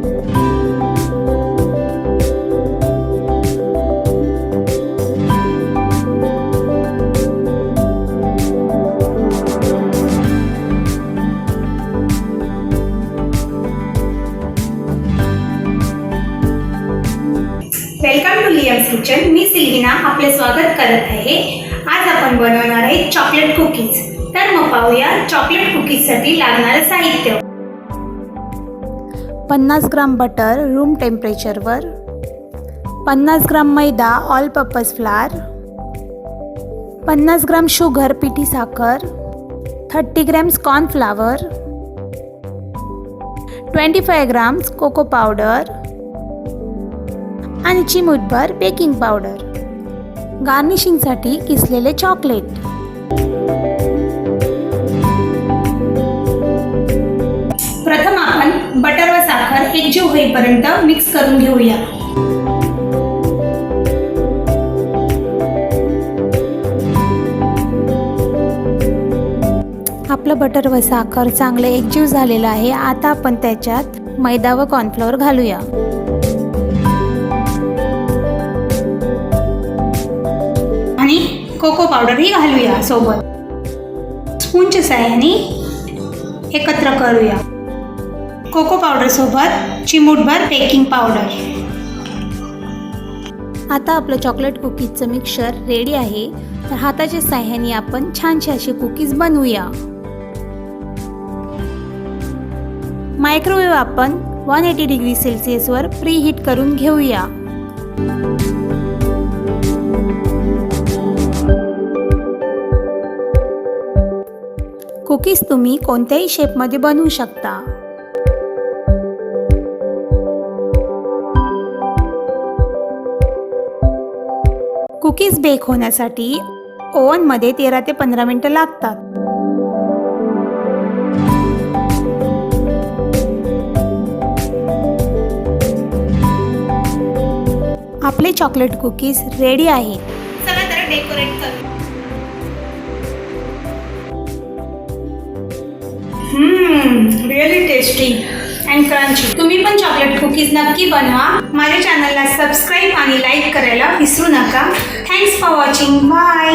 Welcome to Liam's kitchen. मी Silvina आपले स्वागत करत आहे. आज आपण बनवणार आहे चॉकलेट कुकीज. तर मग पाहूया चॉकलेट कुकीजसाठी लागणारे साहित्य. 50 ग्राम बटर रूम टेम्परेचरवर, 50 ग्राम मैदा all purpose flour, 50 gram sugar पिठी साखर, 30 grams cornflour, 25 grams cocoa powder आणि चिमूटभर बेकिंग पावडर. गार्निशिंगसाठी किसलेले चॉकलेट. प्रथम आपण बटर व साखर एकजीव होईपर्यंत मिक्स करून घेऊया. आपलं बटर व साखर चांगले एकजीव झालेलं आहे. आता आपण त्याच्यात मैदा व कॉर्नफ्लॉवर घालूया. आणि कोको पावडरही घालूया सोबत. स्पूनच्या साहाय्याने एकत्र करूया. कोको पावडर सोबत चिमूटभर बेकिंग पावडर. आता आपलं चॉकलेट कुकीजचं मिक्सचर रेडी आहे. तर हाताच्या साहाय्याने आपण छानसे असे कुकीज बनवूया. मायक्रोवेव्ह आपण 180 डिग्री सेल्सिअसवर प्रीहीट करून घेऊया. कुकीज तुम्ही कोणत्याही शेपमध्ये बनवू शकता. कुकीज बेक होण्यासाठी ओव्हनमध्ये 13 ते 15 मिनिटं लागतात. आपले चॉकलेट कुकीज रेडी आहे. चला तर डेकोरेट करू. Really tasty and crunchy. तुम्ही पण चॉकलेट कुकीज नक्की बनवा. माझ्या चॅनलला सबस्क्राईब आणि लाईक करायला विसरू नका. Thanks for watching. बाय.